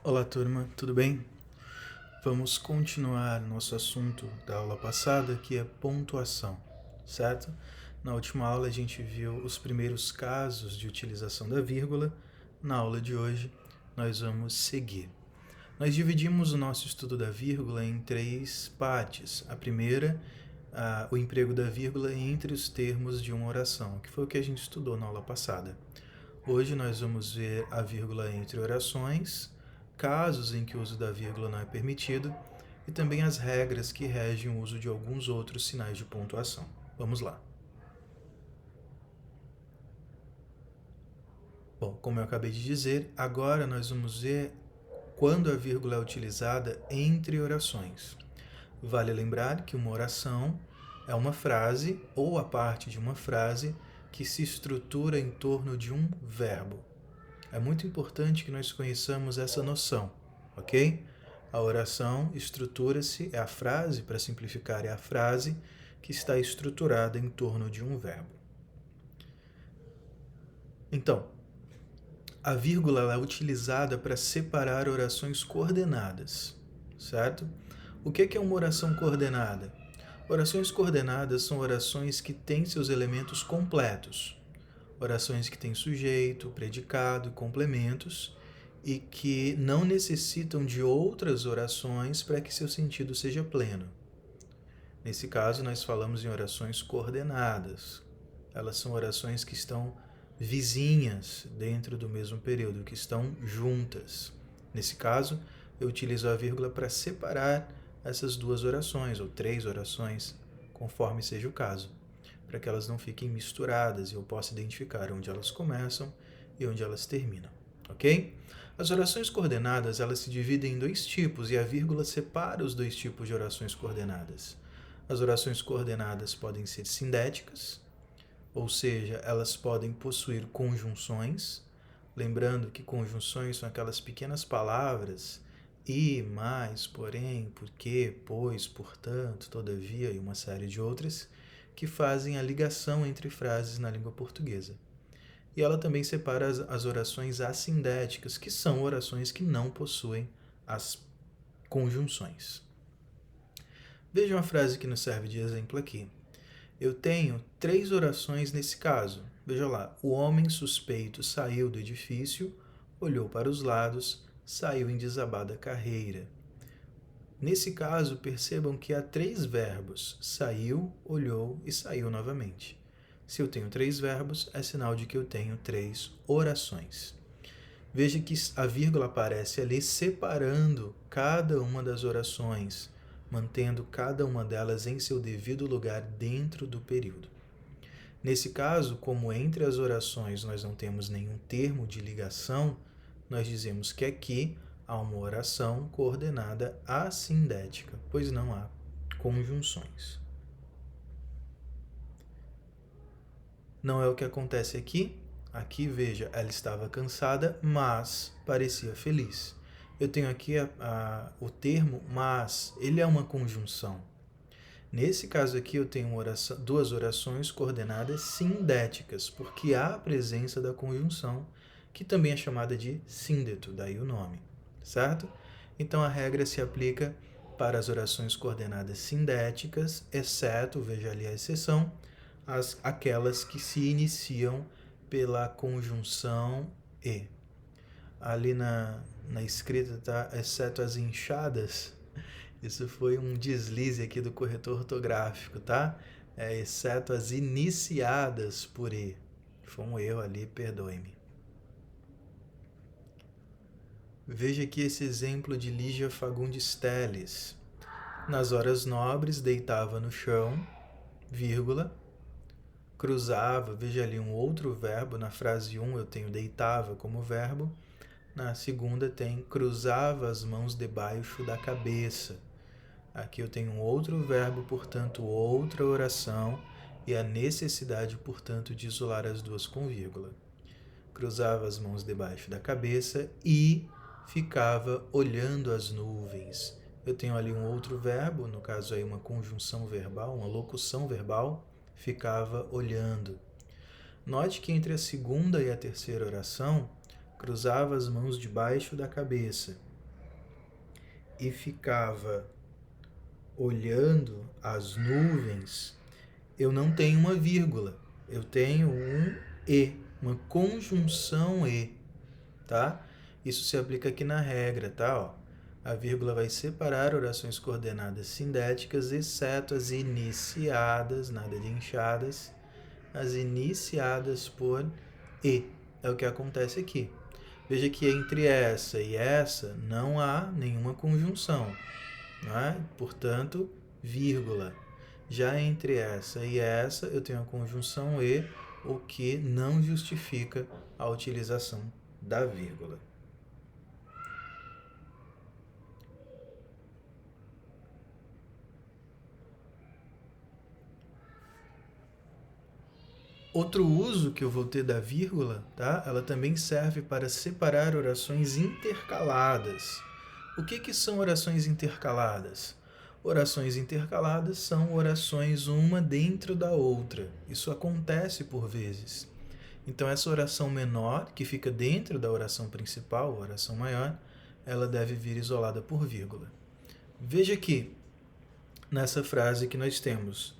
Olá, turma, tudo bem? Vamos continuar nosso assunto da aula passada, que é pontuação, certo? Na última aula a gente viu os primeiros casos de utilização da vírgula. Na aula de hoje nós vamos seguir. Nós dividimos o nosso estudo da vírgula em três partes. A primeira, o emprego da vírgula entre os termos de uma oração, que foi o que a gente estudou na aula passada. Hoje nós vamos ver a vírgula entre orações, casos em que o uso da vírgula não é permitido e também as regras que regem o uso de alguns outros sinais de pontuação. Vamos lá. Bom, como eu acabei de dizer, agora nós vamos ver quando a vírgula é utilizada entre orações. Vale lembrar que uma oração é uma frase ou a parte de uma frase que se estrutura em torno de um verbo. É muito importante que nós conheçamos essa noção, ok? A oração estrutura-se, é a frase, para simplificar, é a frase que está estruturada em torno de um verbo. Então, a vírgula é utilizada para separar orações coordenadas, certo? O que é uma oração coordenada? Orações coordenadas são orações que têm seus elementos completos. Orações que têm sujeito, predicado e complementos e que não necessitam de outras orações para que seu sentido seja pleno. Nesse caso, nós falamos em orações coordenadas. Elas são orações que estão vizinhas dentro do mesmo período, que estão juntas. Nesse caso, eu utilizo a vírgula para separar essas duas orações, ou três orações, conforme seja o caso, para que elas não fiquem misturadas e eu possa identificar onde elas começam e onde elas terminam, ok? As orações coordenadas, elas se dividem em dois tipos e a vírgula separa os dois tipos de orações coordenadas. As orações coordenadas podem ser sindéticas, ou seja, elas podem possuir conjunções, lembrando que conjunções são aquelas pequenas palavras e, mais, porém, porque, pois, portanto, todavia e uma série de outras, que fazem a ligação entre frases na língua portuguesa. E ela também separa as orações assindéticas, que são orações que não possuem as conjunções. Vejam a frase que nos serve de exemplo aqui. Eu tenho três orações nesse caso. Veja lá. O homem suspeito saiu do edifício, olhou para os lados, saiu em desabada carreira. Nesse caso, percebam que há três verbos: saiu, olhou e saiu novamente. Se eu tenho três verbos, é sinal de que eu tenho três orações. Veja que a vírgula aparece ali separando cada uma das orações, mantendo cada uma delas em seu devido lugar dentro do período. Nesse caso, como entre as orações nós não temos nenhum termo de ligação, nós dizemos que aqui há uma oração coordenada assindética, pois não há conjunções. Não é o que acontece aqui. Aqui, veja, ela estava cansada, mas parecia feliz. Eu tenho aqui o termo mas, ele é uma conjunção. Nesse caso aqui, eu tenho duas orações coordenadas sindéticas, porque há a presença da conjunção, que também é chamada de síndeto, daí o nome, certo? Então, a regra se aplica para as orações coordenadas sindéticas, exceto, veja ali a exceção, aquelas que se iniciam pela conjunção e. Ali na escrita está exceto as inchadas. Isso foi um deslize aqui do corretor ortográfico, tá? Exceto as iniciadas por e. Foi um erro ali, perdoe-me. Veja aqui esse exemplo de Lígia Fagundes Telles. Nas horas nobres, deitava no chão, vírgula, cruzava, veja ali um outro verbo, na frase 1 eu tenho deitava como verbo, na segunda tem cruzava as mãos debaixo da cabeça. Aqui eu tenho um outro verbo, portanto, outra oração, e a necessidade, portanto, de isolar as duas com vírgula. Cruzava as mãos debaixo da cabeça e ficava olhando as nuvens. Eu tenho ali um outro verbo, no caso aí uma conjunção verbal, uma locução verbal, ficava olhando. Note que entre a segunda e a terceira oração, cruzava as mãos debaixo da cabeça. e ficava olhando as nuvens, eu não tenho uma vírgula, eu tenho um e, uma conjunção e, tá? Isso se aplica aqui na regra, tá? Ó, a vírgula vai separar orações coordenadas sindéticas, exceto as iniciadas, nada de inchadas, as iniciadas por e. É o que acontece aqui. Veja que entre essa e essa não há nenhuma conjunção, não é? Portanto, vírgula. Já entre essa e essa, eu tenho a conjunção e, o que não justifica a utilização da vírgula. Outro uso que eu vou ter da vírgula, tá? Ela também serve para separar orações intercaladas. O que são orações intercaladas? Orações intercaladas são orações uma dentro da outra. Isso acontece por vezes. Então, essa oração menor, que fica dentro da oração principal, a oração maior, ela deve vir isolada por vírgula. Veja aqui, nessa frase que nós temos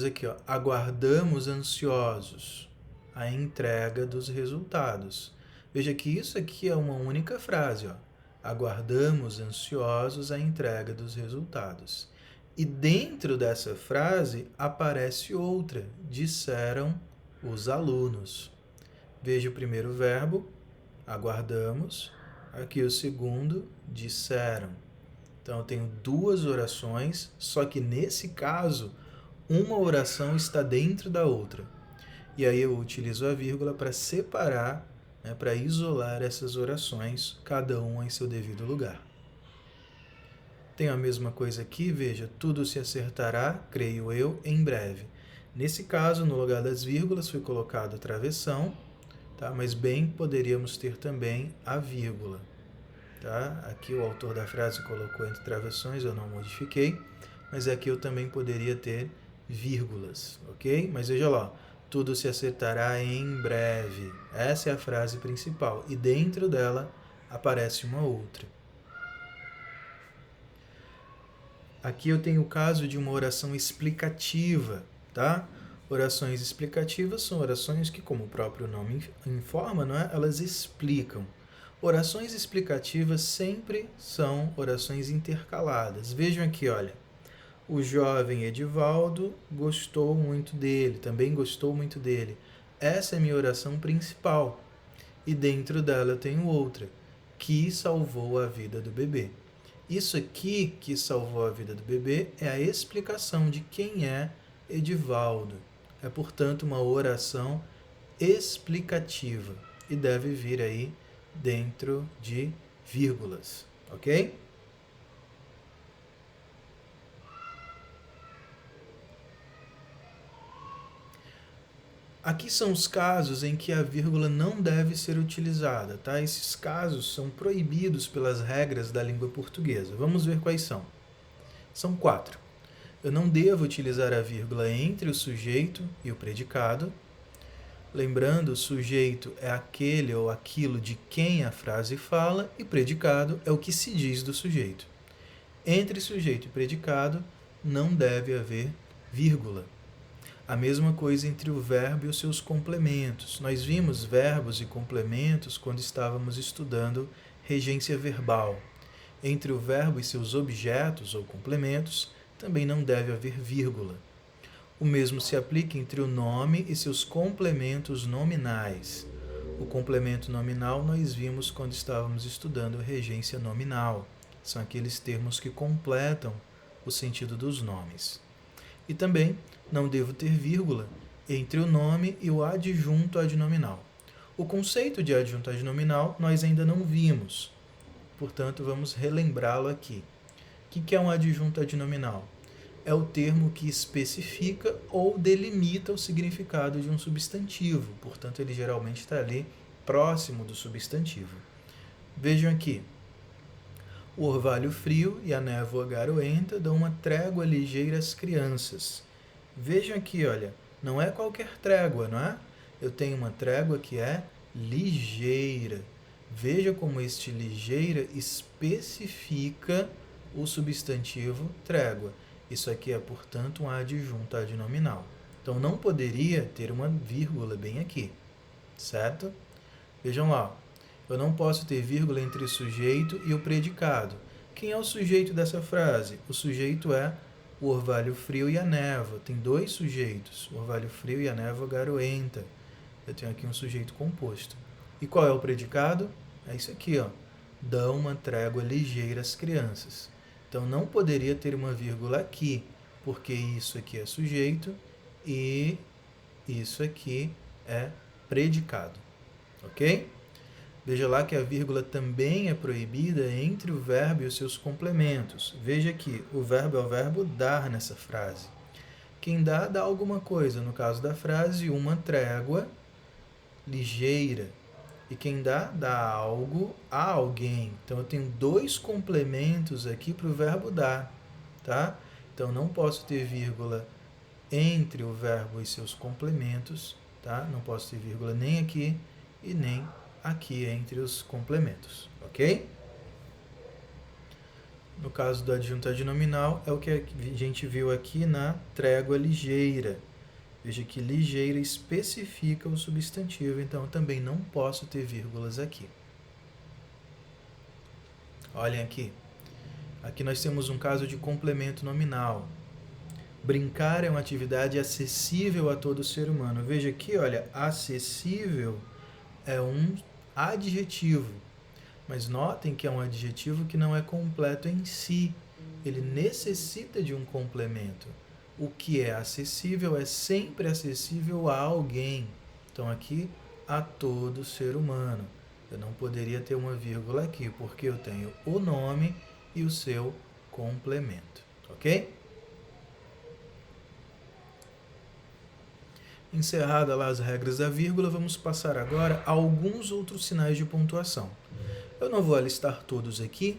aqui, ó, aguardamos ansiosos a entrega dos resultados. Veja que isso aqui é uma única frase, ó. Aguardamos ansiosos a entrega dos resultados. E dentro dessa frase aparece outra, disseram os alunos. Veja o primeiro verbo, aguardamos. Aqui o segundo, disseram. Então eu tenho duas orações, só que nesse caso, uma oração está dentro da outra. E aí eu utilizo a vírgula para separar, né, para isolar essas orações, cada uma em seu devido lugar. Tem a mesma coisa aqui, veja, tudo se acertará, creio eu, em breve. Nesse caso, no lugar das vírgulas, foi colocado a travessão, tá? Mas bem poderíamos ter também a vírgula. Tá? Aqui o autor da frase colocou entre travessões, eu não modifiquei, mas aqui eu também poderia ter vírgulas, ok? Mas veja lá, tudo se acertará em breve. Essa é a frase principal e dentro dela aparece uma outra. Aqui eu tenho o caso de uma oração explicativa, tá? Orações explicativas são orações que, como o próprio nome informa, não é? Elas explicam. Orações explicativas sempre são orações intercaladas. Vejam aqui, olha. O jovem Edivaldo gostou muito dele, também gostou muito dele. Essa é a minha oração principal. E dentro dela eu tenho outra, que salvou a vida do bebê. Isso aqui, que salvou a vida do bebê, é a explicação de quem é Edivaldo. É, portanto, uma oração explicativa e deve vir aí dentro de vírgulas, ok? Aqui são os casos em que a vírgula não deve ser utilizada, tá? Esses casos são proibidos pelas regras da língua portuguesa. Vamos ver quais são. São 4. Eu não devo utilizar a vírgula entre o sujeito e o predicado. Lembrando, o sujeito é aquele ou aquilo de quem a frase fala e predicado é o que se diz do sujeito. Entre sujeito e predicado não deve haver vírgula. A mesma coisa entre o verbo e os seus complementos. Nós vimos verbos e complementos quando estávamos estudando regência verbal. Entre o verbo e seus objetos ou complementos também não deve haver vírgula. O mesmo se aplica entre o nome e seus complementos nominais. O complemento nominal nós vimos quando estávamos estudando regência nominal. São aqueles termos que completam o sentido dos nomes. E também não devo ter vírgula entre o nome e o adjunto adnominal. O conceito de adjunto adnominal nós ainda não vimos, portanto vamos relembrá-lo aqui. O que é um adjunto adnominal? É o termo que especifica ou delimita o significado de um substantivo, portanto ele geralmente está ali próximo do substantivo. Vejam aqui. O orvalho frio e a névoa garoenta dão uma trégua ligeira às crianças. Vejam aqui, olha, não é qualquer trégua, não é? Eu tenho uma trégua que é ligeira. Veja como este ligeira especifica o substantivo trégua. Isso aqui é, portanto, um adjunto adnominal. Então, não poderia ter uma vírgula bem aqui, certo? Vejam lá, eu não posso ter vírgula entre o sujeito e o predicado. Quem é o sujeito dessa frase? O sujeito é o orvalho frio e a névoa. Tem dois sujeitos, o orvalho frio e a névoa garoenta. Eu tenho aqui um sujeito composto. E qual é o predicado? É isso aqui, ó. Dão uma trégua ligeira às crianças. Então, não poderia ter uma vírgula aqui, porque isso aqui é sujeito e isso aqui é predicado. Ok? Veja lá que a vírgula também é proibida entre o verbo e os seus complementos. Veja que o verbo é o verbo dar nessa frase. Quem dá, dá alguma coisa. No caso da frase, uma trégua ligeira. E quem dá, dá algo a alguém. Então, eu tenho dois complementos aqui para o verbo dar. Tá? Então, não posso ter vírgula entre o verbo e seus complementos. Tá? Não posso ter vírgula nem aqui e nem aqui entre os complementos. Ok? No caso do adjunto adnominal, é o que a gente viu aqui na trégua ligeira. Veja que ligeira especifica o substantivo, então eu também não posso ter vírgulas aqui. Olhem aqui. Aqui nós temos um caso de complemento nominal. Brincar é uma atividade acessível a todo ser humano. Veja aqui, olha, acessível é um adjetivo. Mas notem que é um adjetivo que não é completo em si. Ele necessita de um complemento. O que é acessível é sempre acessível a alguém. Então, aqui, a todo ser humano. Eu não poderia ter uma vírgula aqui, porque eu tenho o nome e o seu complemento. Ok? Encerradas lá as regras da vírgula, vamos passar agora a alguns outros sinais de pontuação. Eu não vou alistar todos aqui,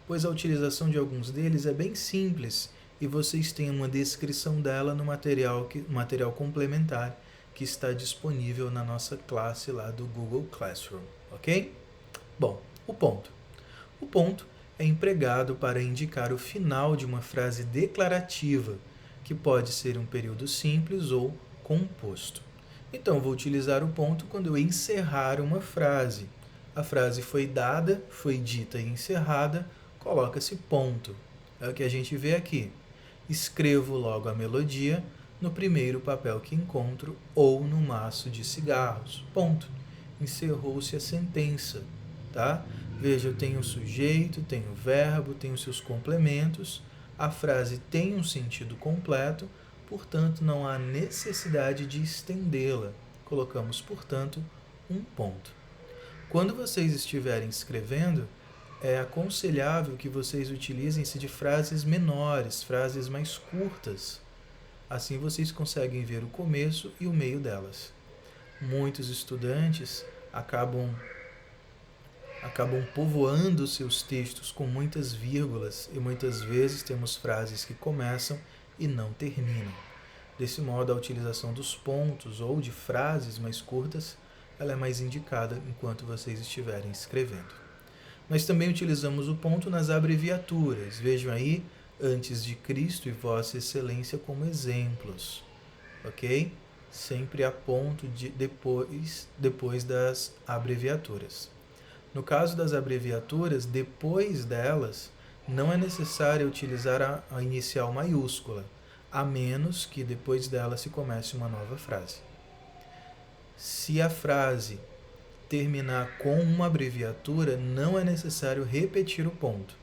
pois a utilização de alguns deles é bem simples e vocês têm uma descrição dela no material complementar que está disponível na nossa classe lá do Google Classroom, ok? Bom, o ponto. O ponto é empregado para indicar o final de uma frase declarativa, que pode ser um período simples ou composto. Então, vou utilizar o ponto quando eu encerrar uma frase. A frase foi dada, foi dita e encerrada, coloca-se ponto. É o que a gente vê aqui. Escrevo logo a melodia no primeiro papel que encontro ou no maço de cigarros. Ponto. Encerrou-se a sentença, tá? Veja, eu tenho o sujeito, tenho o verbo, tenho seus complementos. A frase tem um sentido completo, portanto, não há necessidade de estendê-la. Colocamos, portanto, um ponto. Quando vocês estiverem escrevendo, é aconselhável que vocês utilizem-se de frases menores, frases mais curtas. Assim vocês conseguem ver o começo e o meio delas. Muitos estudantes acabam povoando seus textos com muitas vírgulas e muitas vezes temos frases que começam e não terminam. Desse modo, a utilização dos pontos ou de frases mais curtas, ela é mais indicada enquanto vocês estiverem escrevendo. Nós também utilizamos o ponto nas abreviaturas. Vejam aí, antes de Cristo e Vossa Excelência como exemplos. Ok? Sempre há ponto depois das abreviaturas. No caso das abreviaturas, depois delas, não é necessário utilizar a inicial maiúscula, a menos que depois dela se comece uma nova frase. Se a frase terminar com uma abreviatura, não é necessário repetir o ponto.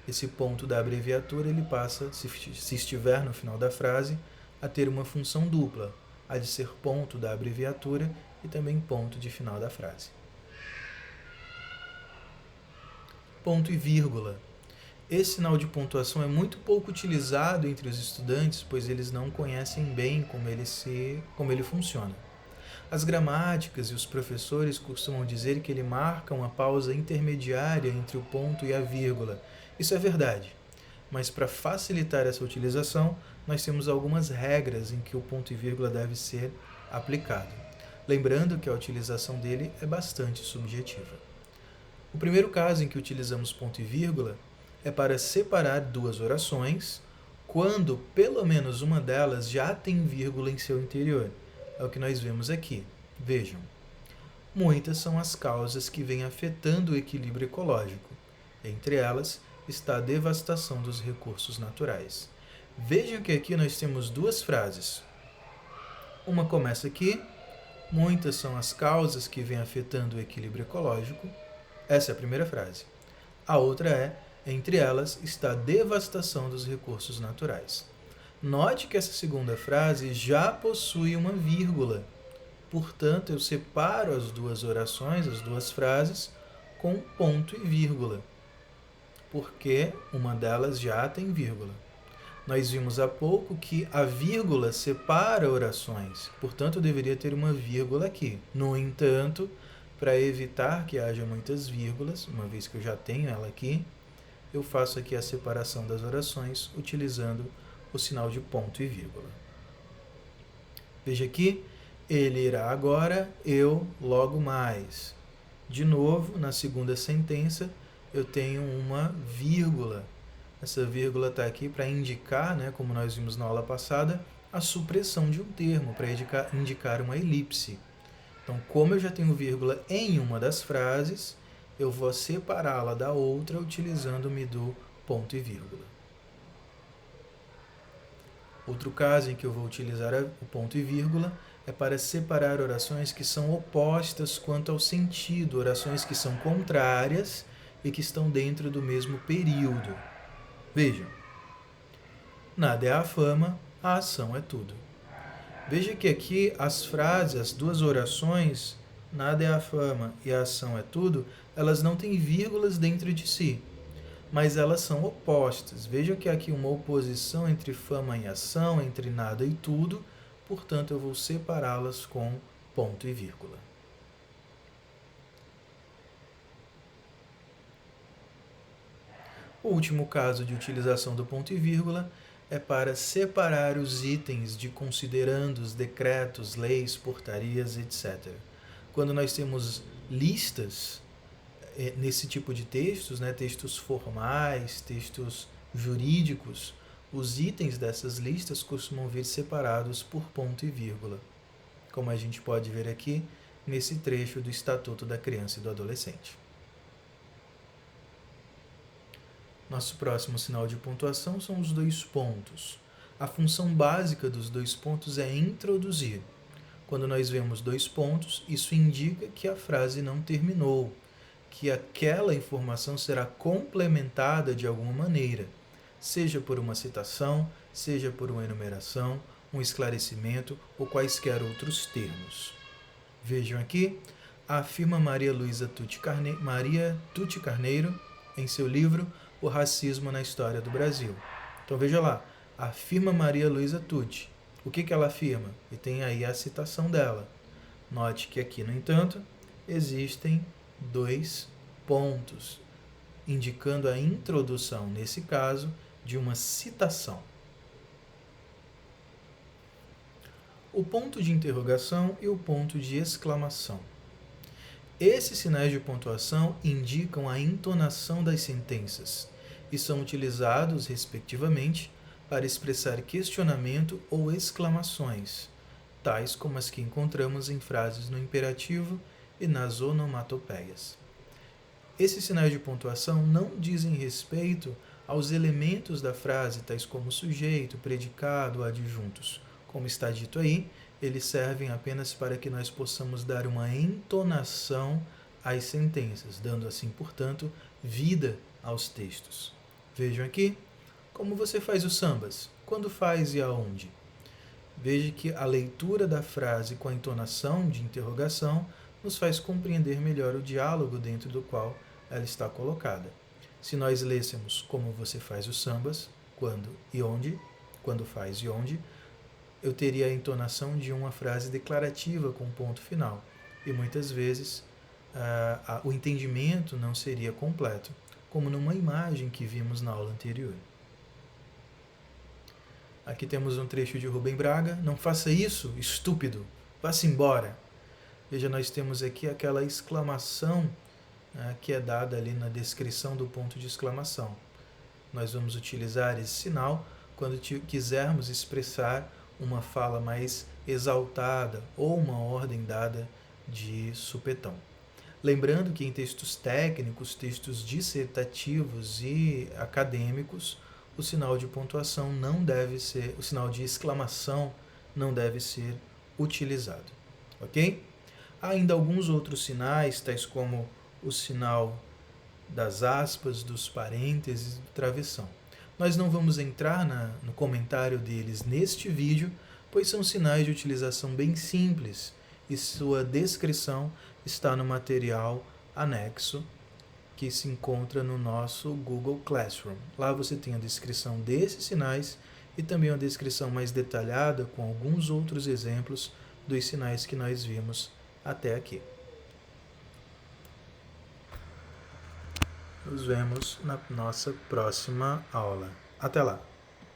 Esse ponto da abreviatura ele passa, se estiver no final da frase, a ter uma função dupla, a de ser ponto da abreviatura e também ponto de final da frase. Ponto e vírgula. Esse sinal de pontuação é muito pouco utilizado entre os estudantes, pois eles não conhecem bem como ele funciona. As gramáticas e os professores costumam dizer que ele marca uma pausa intermediária entre o ponto e a vírgula. Isso é verdade, mas para facilitar essa utilização, nós temos algumas regras em que o ponto e vírgula deve ser aplicado. Lembrando que a utilização dele é bastante subjetiva. O primeiro caso em que utilizamos ponto e vírgula é para separar duas orações quando pelo menos uma delas já tem vírgula em seu interior. É o que nós vemos aqui. Vejam. Muitas são as causas que vêm afetando o equilíbrio ecológico. Entre elas está a devastação dos recursos naturais. Vejam que aqui nós temos duas frases. Uma começa aqui: muitas são as causas que vêm afetando o equilíbrio ecológico. Essa é a primeira frase. A outra é: entre elas está a devastação dos recursos naturais. Note que essa segunda frase já possui uma vírgula. Portanto, eu separo as duas orações, as duas frases, com ponto e vírgula, porque uma delas já tem vírgula. Nós vimos há pouco que a vírgula separa orações, portanto, eu deveria ter uma vírgula aqui. No entanto, para evitar que haja muitas vírgulas, uma vez que eu já tenho ela aqui, eu faço aqui a separação das orações utilizando o sinal de ponto e vírgula. Veja aqui. Ele irá agora, eu logo mais. De novo, na segunda sentença, eu tenho uma vírgula. Essa vírgula está aqui para indicar, como nós vimos na aula passada, a supressão de um termo, para indicar uma elipse. Então, como eu já tenho vírgula em uma das frases, eu vou separá-la da outra utilizando-me do ponto e vírgula. Outro caso em que eu vou utilizar o ponto e vírgula é para separar orações que são opostas quanto ao sentido, orações que são contrárias e que estão dentro do mesmo período. Vejam, nada é a fama, a ação é tudo. Veja que aqui as frases, as duas orações, nada é a fama e a ação é tudo, elas não têm vírgulas dentro de si, mas elas são opostas. Vejam que há aqui uma oposição entre fama e ação, entre nada e tudo, portanto, eu vou separá-las com ponto e vírgula. O último caso de utilização do ponto e vírgula é para separar os itens de considerandos, decretos, leis, portarias, etc. Quando nós temos listas nesse tipo de textos, textos formais, textos jurídicos, os itens dessas listas costumam vir separados por ponto e vírgula, como a gente pode ver aqui nesse trecho do Estatuto da Criança e do Adolescente. Nosso próximo sinal de pontuação são os dois pontos. A função básica dos dois pontos é introduzir. Quando nós vemos dois pontos, isso indica que a frase não terminou, que aquela informação será complementada de alguma maneira, seja por uma citação, seja por uma enumeração, um esclarecimento ou quaisquer outros termos. Vejam aqui, afirma Maria Tucci Carneiro em seu livro O Racismo na História do Brasil. Então veja lá, afirma Maria Luísa Tucci. O que ela afirma? E tem aí a citação dela. Note que aqui, no entanto, existem dois pontos, indicando a introdução, nesse caso, de uma citação. O ponto de interrogação e o ponto de exclamação. Esses sinais de pontuação indicam a entonação das sentenças e são utilizados, respectivamente, para expressar questionamento ou exclamações, tais como as que encontramos em frases no imperativo e nas onomatopeias. Esses sinais de pontuação não dizem respeito aos elementos da frase, tais como sujeito, predicado, adjuntos. Como está dito aí, eles servem apenas para que nós possamos dar uma entonação às sentenças, dando assim, portanto, vida aos textos. Vejam aqui como você faz os sambas, quando faz e aonde. Veja que a leitura da frase com a entonação de interrogação nos faz compreender melhor o diálogo dentro do qual ela está colocada. Se nós lêssemos como você faz os sambas, quando e onde, quando faz e onde, eu teria a entonação de uma frase declarativa com ponto final. E muitas vezes o entendimento não seria completo, como numa imagem que vimos na aula anterior. Aqui temos um trecho de Rubem Braga. Não faça isso, estúpido, vá-se embora. Veja, nós temos aqui aquela exclamação que é dada ali na descrição do ponto de exclamação. Nós vamos utilizar esse sinal quando quisermos expressar uma fala mais exaltada ou uma ordem dada de supetão. Lembrando que em textos técnicos, textos dissertativos e acadêmicos, o sinal de pontuação não deve ser, o sinal de exclamação não deve ser utilizado, ok? Há ainda alguns outros sinais, tais como o sinal das aspas, dos parênteses e do travessão. Nós não vamos entrar no comentário deles neste vídeo, pois são sinais de utilização bem simples e sua descrição está no material anexo que se encontra no nosso Google Classroom. Lá você tem a descrição desses sinais e também uma descrição mais detalhada com alguns outros exemplos dos sinais que nós vimos até aqui. Nos vemos na nossa próxima aula. Até lá!